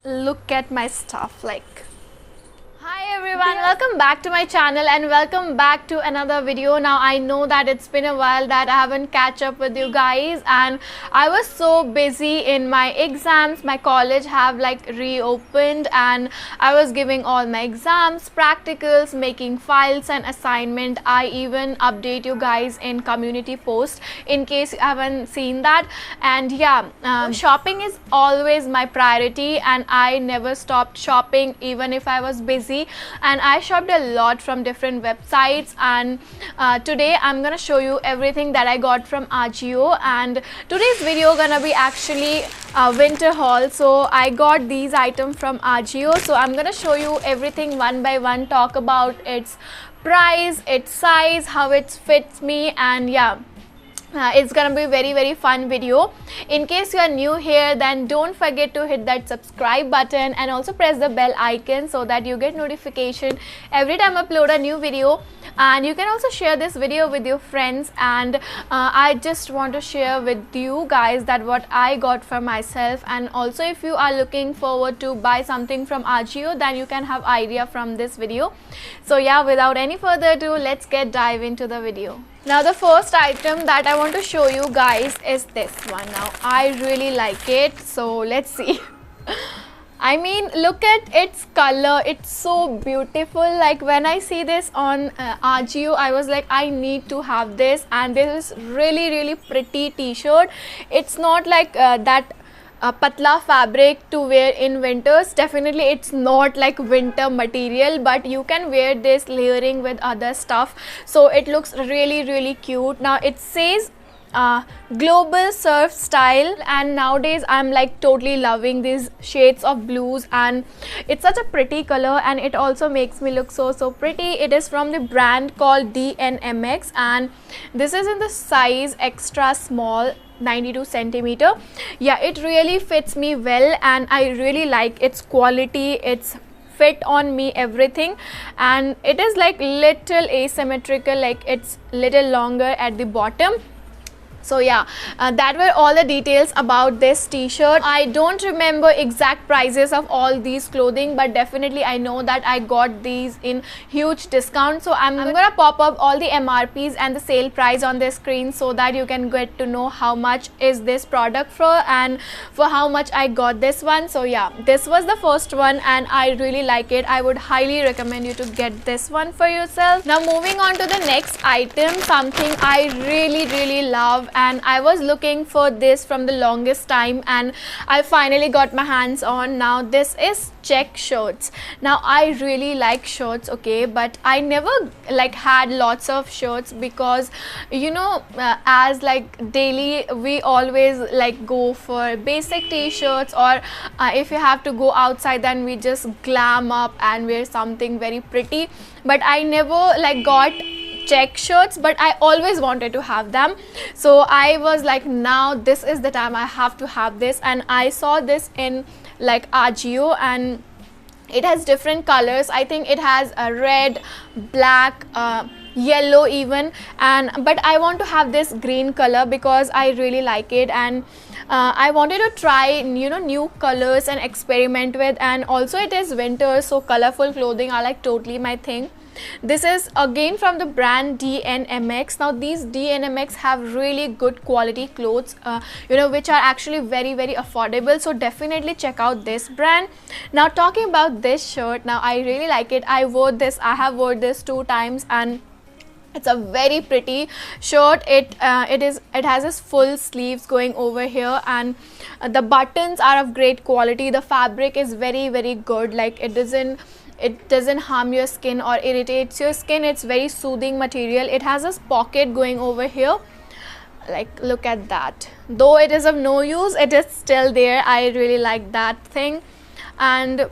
Look at my stuff. Hi everyone, welcome back to my channel and welcome back to another video. Now I know that it's been a while that I haven't catch up with you guys, and I was so busy in my exams. My college have reopened and I was giving all my exams, practicals, making files and assignment. I even update you guys in community post in case you haven't seen that. And yeah, shopping is always my priority and I never stopped shopping even if I was busy, and I shopped a lot from different websites. And today I'm gonna show you everything that I got from Ajio, and today's video gonna be actually a winter haul. So I got these items from Ajio, so I'm gonna show you everything one by one, talk about its price, its size, how it fits me, and yeah, it's gonna be very fun video. In case you are new here, then don't forget to hit that subscribe button and also press the bell icon so that you get notification every time I upload a new video. And you can also share this video with your friends. And I just want to share with you guys that what I got for myself, and also if you are looking forward to buy something from Ajio, then you can have idea from this video. So yeah, without any further ado, let's dive into the video. Now the first item that I want to show you guys is this one. Now I really like it, so let's see. I mean, look at its color, it's so beautiful. Like when I see this on Ajio, I was like, I need to have this. And this is really pretty t-shirt. It's not like that patla fabric to wear in winters. Definitely it's not like winter material, but you can wear this layering with other stuff, so it looks really cute. Now it says global surf style, and nowadays I'm like totally loving these shades of blues, and it's such a pretty color and it also makes me look so pretty. It is from the brand called DNMX, and this is in the size extra small, 92 centimeter. Yeah, it really fits me well and I really like its quality, its fit on me, everything. And it is like little asymmetrical, like it's little longer at the bottom. So yeah, that were all the details about this t-shirt. I don't remember exact prices of all these clothing, but definitely I know that I got these in huge discount. So I'm gonna pop up all the MRPs and the sale price on the screen so that you can get to know how much is this product for and for how much I got this one. So yeah, this was the first one and I really like it. I would highly recommend you to get this one for yourself. Now moving on to the next item, something I really love, and I was looking for this from the longest time and I finally got my hands on. Now this is check shirts. Now I really like shirts, okay, but I never like had lots of shirts because you know, as like daily we always like go for basic t-shirts, or if you have to go outside then we just glam up and wear something very pretty. But I never like got check shirts, but I always wanted to have them. So I was like, now this is the time I have to have this. And I saw this in like Ajio and it has different colors. I think it has a red, black, yellow even, and but I want to have this green color because I really like it. And I wanted to try, you know, new colors and experiment with. And also it is winter, so colorful clothing are like totally my thing. This is again from the brand DNMX. Now these DNMX have really good quality clothes, you know, which are actually very affordable, so definitely check out this brand. Now talking about this shirt, now I really like it. I have worn this 2 times and it's a very pretty shirt. It has its full sleeves going over here, and the buttons are of great quality. The fabric is very good. Like it doesn't harm your skin or irritates your skin. It's very soothing material. It has a pocket going over here, like look at that. Though it is of no use, it is still there. I really like that thing. And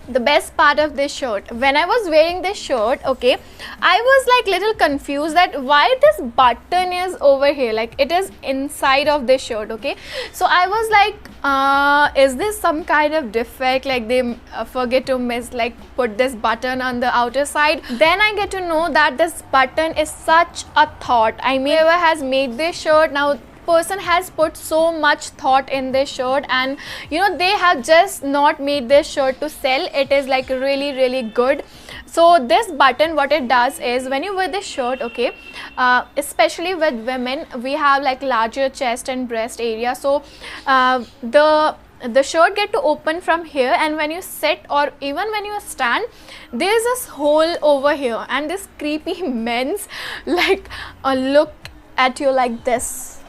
the best part of this shirt, when I was wearing this shirt, okay, I was like little confused that why this button is over here, like it is inside of this shirt, okay. So I was like, is this some kind of defect, like they forget to put this button on the outer side. Then I get to know that this button is such a thought. I mean, whoever has made this shirt, now person has put so much thought in this shirt, and you know, they have just not made this shirt to sell. It is like really good. So this button, what it does is, when you wear this shirt, okay, especially with women, we have like larger chest and breast area, so the shirt get to open from here, and when you sit or even when you stand, there is this hole over here, and this creepy men's like look at you like this.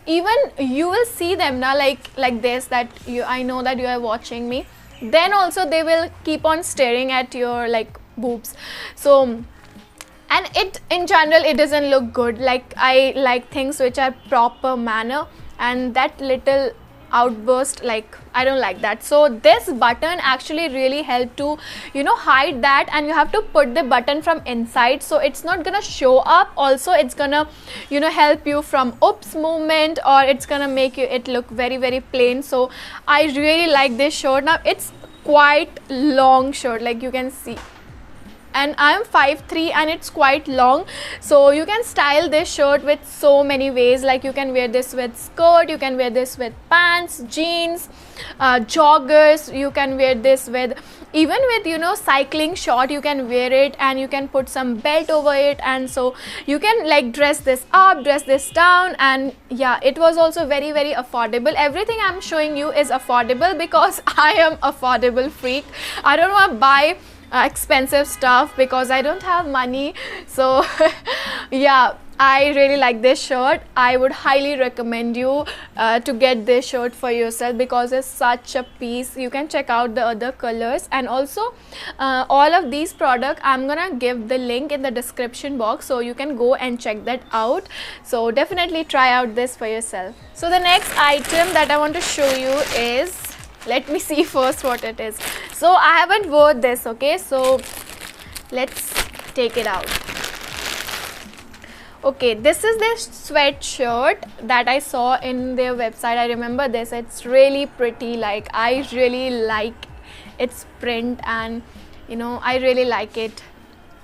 Even you will see them now like this, that I know that you are watching me, then also they will keep on staring at your like boobs. So, and it in general, it doesn't look good. Like, I like things which are proper manner, and that little outburst, like, I don't like that. So this button actually really help to, you know, hide that, and you have to put the button from inside, so it's not gonna show up. Also, it's gonna, you know, help you from oops movement, or it's gonna make it look very plain. So I really like this shirt. Now it's quite long shirt, like you can see, and I am 5'3" and it's quite long, so you can style this shirt with so many ways. Like, you can wear this with skirt, you can wear this with pants, jeans, joggers, you can wear this with, even with, you know, cycling short, you can wear it, and you can put some belt over it, and so you can like dress this up, dress this down. And yeah, it was also very affordable. Everything I'm showing you is affordable because I am affordable freak. I don't want to buy expensive stuff because I don't have money. So yeah, I really like this shirt. I would highly recommend you to get this shirt for yourself because it's such a piece. You can check out the other colors, and also all of these products I'm gonna give the link in the description box, so you can go and check that out. So definitely try out this for yourself. So the next item that I want to show you is, let me see first what it is. So I haven't worn this, okay, so let's take it out. Okay, this is this sweatshirt that I saw in their website. I remember this. It's really pretty. Like, I really like its print, and you know, I really like it.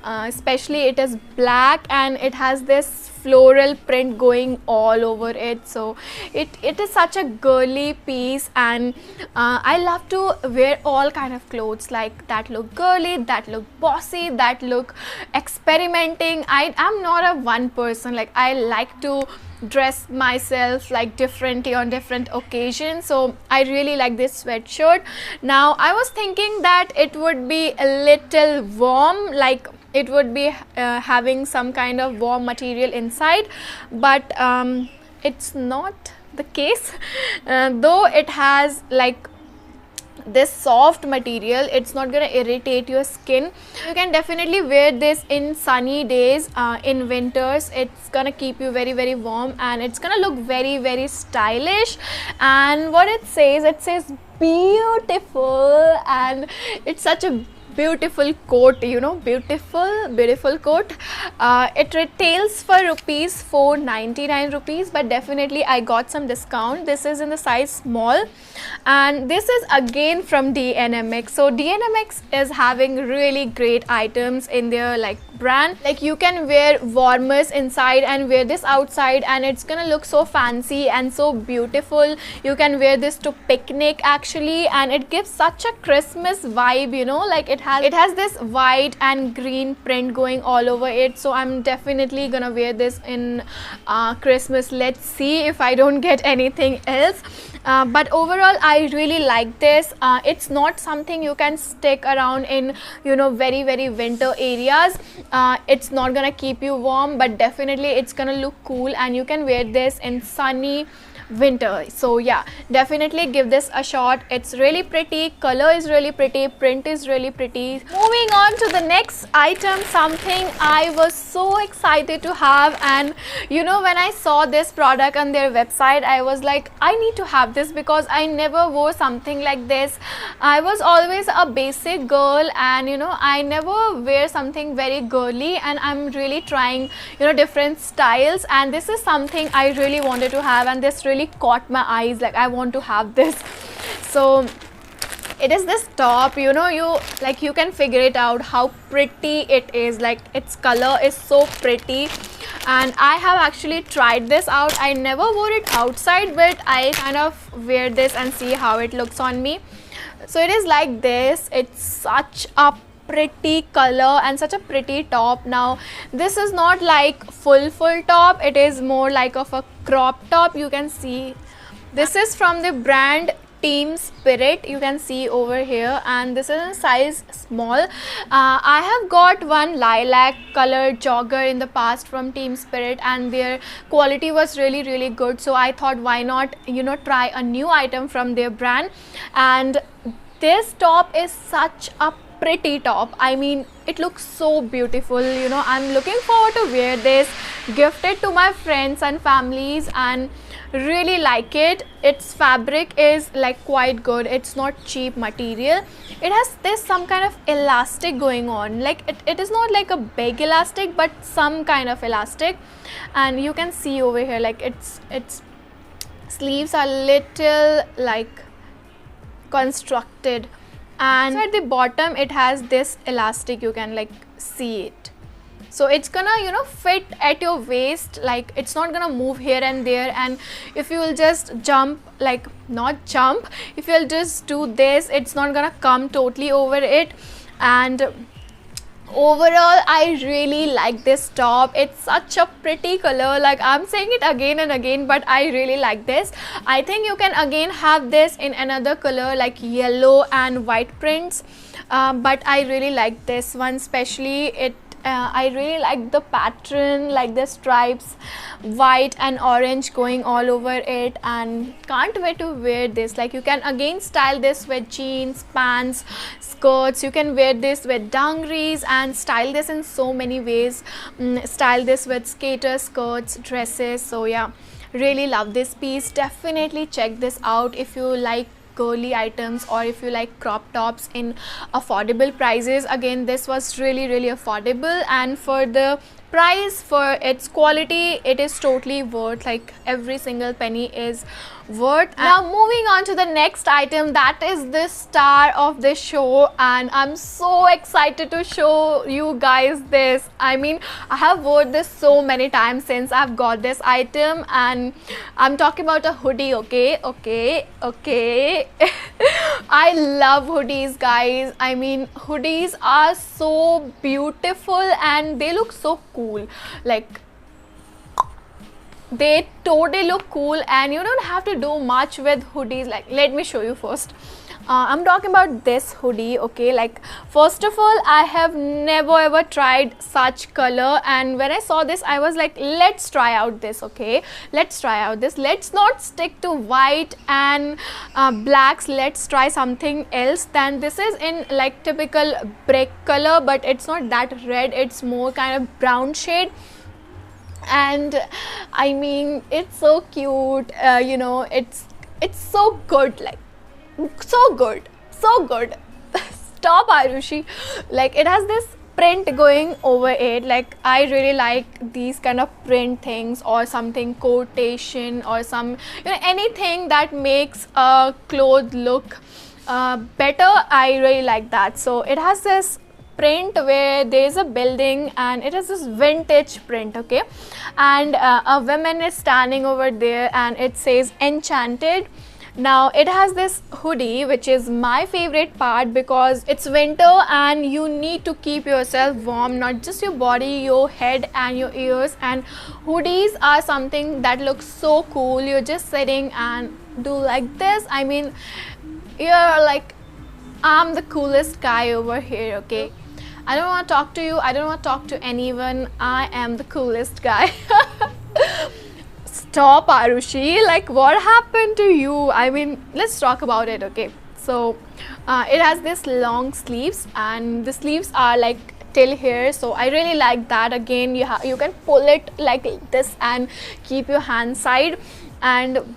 Especially it is black, and it has this floral print going all over it. So it is such a girly piece, and I love to wear all kind of clothes like that look girly, that look bossy, that look experimenting. I am not a one person. Like, I like to dress myself like differently on different occasions. So I really like this sweatshirt. Now I was thinking that it would be a little warm, like it would be having some kind of warm material inside, but it's not the case. Though it has like this soft material, it's not gonna irritate your skin. You can definitely wear this in sunny days. In winters, it's gonna keep you very warm, and it's gonna look very stylish. And what it says beautiful, and it's such a beautiful coat, you know, beautiful coat. It retails for rupees 499 rupees, but definitely I got some discount. This is in the size small, and this is again from DNMX. So DNMX is having really great items in their like brand. Like, you can wear warmers inside and wear this outside, and it's gonna look so fancy and so beautiful. You can wear this to picnic actually, and it gives such a Christmas vibe, you know, like it has this white and green print going all over it. So I'm definitely gonna wear this in Christmas. Let's see if I don't get anything else. But overall, I really like this. It's not something you can stick around in, you know, very winter areas. It's not gonna keep you warm, but definitely it's gonna look cool, and you can wear this in sunny winter. So yeah, definitely give this a shot. It's really pretty, color is really pretty, print is really pretty. Moving on to the next item, something I was so excited to have, and you know, when I saw this product on their website, I was like, I need to have this because I never wore something like this. I was always a basic girl, and you know, I never wear something very girly, and I'm really trying, you know, different styles, and this is something I really wanted to have, and this really caught my eyes. Like, I want to have this. So it is this top, you know, you can figure it out how pretty it is. Like, its color is so pretty. and I have actually tried this out. I never wore it outside, but I kind of wear this and see how it looks on me. So it is like this. It's such a pretty color and such a pretty top. Now this is not like full top, it is more like of a crop top. You can see this is from the brand Team Spirit, you can see over here, and this is in size small. I have got one lilac color jogger in the past from Team Spirit, and their quality was really good, so I thought why not, you know, try a new item from their brand. And this top is such a pretty top. I mean, it looks so beautiful, you know. I'm looking forward to wear this, gift it to my friends and families, and really like it. Its fabric is like quite good. It's not cheap material. It has this some kind of elastic going on, like it is not like a big elastic, but some kind of elastic. And you can see over here, like its sleeves are little like constructed, and at the bottom it has this elastic, you can like see it. So it's gonna, you know, fit at your waist, like it's not gonna move here and there. And if you will just jump, like not jump, if you'll just do this, it's not gonna come totally over it. And overall I really like this top. It's such a pretty color, like I'm saying it again and again, but I really like this. I think you can again have this in another color like yellow and white prints, but I really like this one especially. I really like the pattern, like the stripes, white and orange going all over it, and can't wait to wear this. Like you can again style this with jeans, pants, skirts. You can wear this with dungarees and style this in so many ways. Style this with skater skirts, dresses. So yeah, really love this piece. Definitely check this out if you like girly items, or if you like crop tops in affordable prices. Again, this was really affordable, and for the price, for its quality, it is totally worth. Like every single penny is worth. Now moving on to the next item, that is the star of the show, and I'm so excited to show you guys this. I mean, I have worn this so many times since I've got this item, and I'm talking about a hoodie. Okay. I love hoodies, guys. I mean, hoodies are so beautiful and they look so cool. Like they totally look cool, and you don't have to do much with hoodies. Like let me show you first. I'm talking about this hoodie. Okay, like first of all, I have never ever tried such color, and when I saw this I was like, let's try out this. Okay, let's try out this. Let's not stick to white and blacks. Let's try something else. Then this is in like typical brick color, but it's not that red, it's more kind of brown shade. And I mean, it's so cute. You know, it's so good, like so good. Stop, Aarushi. Like it has this print going over it. Like I really like these kind of print things, or something quotation, or some, you know, anything that makes a cloth look better. I really like that. So it has this print where there is a building, and it is this vintage print. Okay, and a woman is standing over there, and it says enchanted. Now it has this hoodie, which is my favorite part because it's winter and you need to keep yourself warm, not just your body, your head and your ears. And hoodies are something that looks so cool. You're just sitting and do like this. I mean, you're like, I'm the coolest guy over here. Okay, I don't want to talk to you, I don't want to talk to anyone, I am the coolest guy. Stop, Aarushi, like what happened to you? I mean, let's talk about it. Okay, so it has this long sleeves, and the sleeves are like till here, so I really like that. Again, you can pull it like this and keep your hand side. And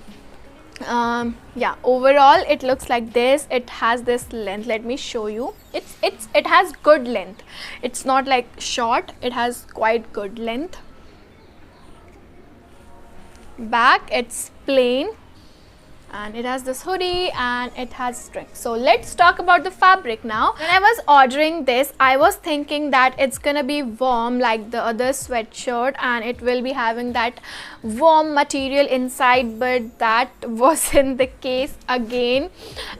yeah, overall it looks like this. It has this length, let me show you. It has good length. It's not like short, it has quite good length. Back, it's plain. and it has this hoodie and it has string. So let's talk about the fabric now. When I was ordering this, I was thinking that it's gonna be warm like the other sweatshirt and it will be having that warm material inside, but that wasn't the case again.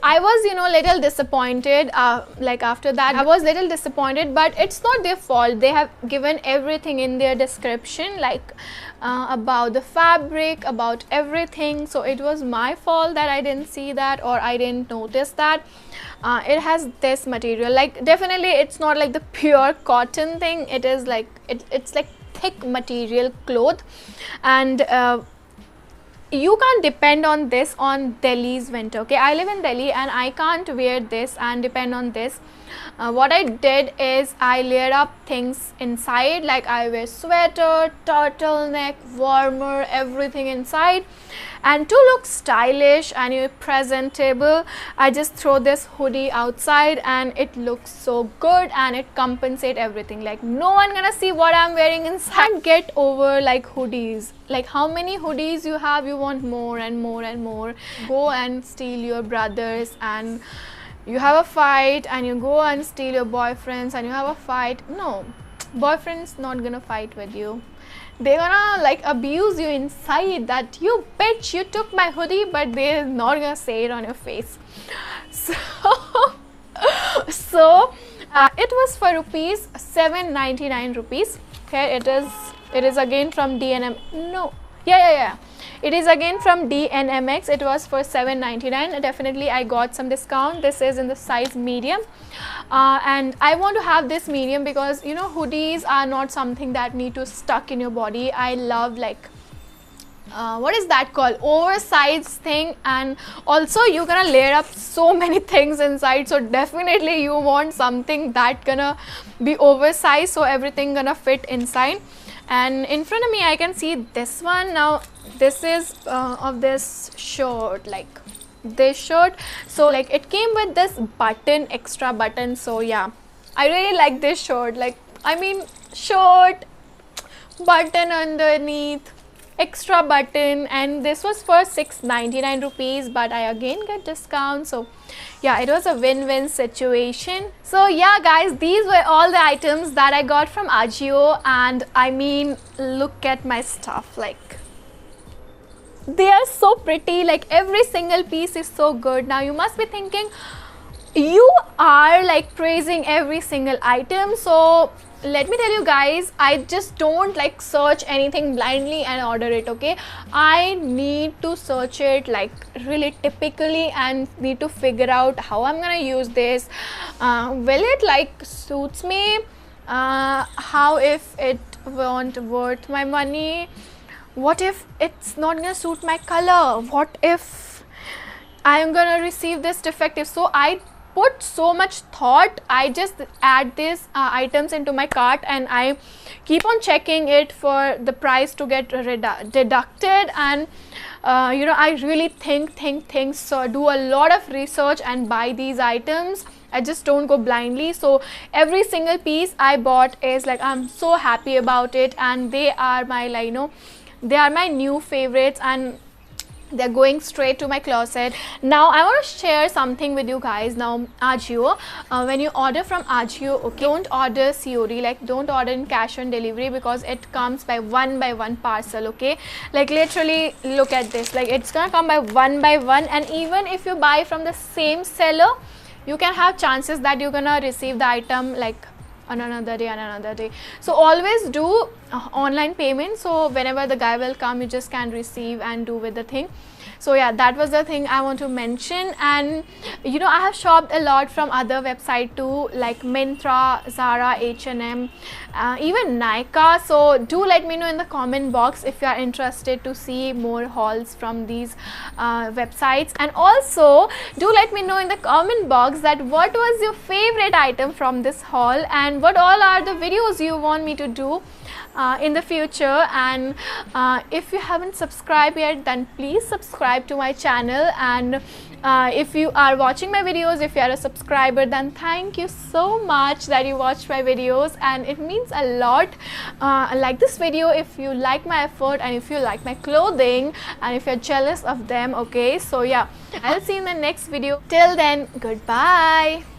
I was, you know, little disappointed. Like after that I was little disappointed, but it's not their fault. They have given everything in their description, like about the fabric, about everything. So it was my fault that I didn't see that, or I didn't notice that. It has this material, like definitely it's not like the pure cotton thing. It is like it's like thick material cloth, and you can't depend on this on Delhi's winter. Okay, I live in Delhi and I can't wear this and depend on this. What I did is I layered up things inside, like I wear sweater, turtleneck, warmer, everything inside. And to look stylish and presentable, I just throw this hoodie outside and it looks so good and it compensates everything. Like no one gonna see what I'm wearing inside. Get over like hoodies. Like how many hoodies you have, you want more and more and more. Go and steal your brothers, and you have a fight, and you go and steal your boyfriends and you have a fight. No, boyfriend's not gonna fight with you. They're gonna like abuse you inside, that you bitch, you took my hoodie, but they're not gonna say it on your face. So it was for rupees 799 rupees. Okay, it is again from DNM. No, yeah, it is again from DNMX. It was for 799. Definitely I got some discount. This is in the size medium, and I want to have this medium because, you know, hoodies are not something that need to stuck in your body. I love like what is that called, oversized thing, and also you're gonna layer up so many things inside, so definitely you want something that gonna be oversized, so everything gonna fit inside. And in front of me I can see this one. Now this is of this shirt, like this shirt. So like it came with this button, extra button. So yeah, I really like this shirt. Like I mean, shirt, button underneath, extra button, and this was for 699 rupees, but I again get discount. So yeah, it was a win-win situation. So yeah guys, these were all the items that I got from Ajio, and I mean, look at my stuff. Like they are so pretty, like every single piece is so good. Now you must be thinking, you are like praising every single item. So let me tell you guys, I just don't like search anything blindly and order it. Okay, I need to search it like really typically and need to figure out how I'm gonna use this. Will it like suits me? How if it won't worth my money? What if it's not gonna suit my color? What if I'm gonna receive this defective? So I put so much thought. I just add these items into my cart and I keep on checking it for the price to get deducted, and you know, I really think, so do a lot of research and buy these items. I just don't go blindly. So every single piece I bought is like, I'm so happy about it, and they are my, like, you know, they are my new favorites and they're going straight to my closet. Now I want to share something with you guys. Now Ajio, when you order from Ajio, okay, don't order COD, like don't order in cash on delivery, because it comes by one parcel. Okay, like literally look at this, like it's gonna come by one, and even if you buy from the same seller, you can have chances that you're gonna receive the item like on another day. So always do online payment, so whenever the guy will come, you just can receive and do with the thing. So yeah, that was the thing I want to mention. And you know, I have shopped a lot from other website too, like Myntra, Zara, H&M, even Nykaa. So do let me know in the comment box if you are interested to see more hauls from these websites. And also do let me know in the comment box that what was your favorite item from this haul, and what all are the videos you want me to do in the future. And if you haven't subscribed yet, then please subscribe subscribe to my channel. And if you are watching my videos, if you are a subscriber, then thank you so much that you watched my videos, and it means a lot. Like this video if you like my effort, and if you like my clothing, and if you're jealous of them. Okay, so yeah, I'll see you in the next video. Till then, goodbye.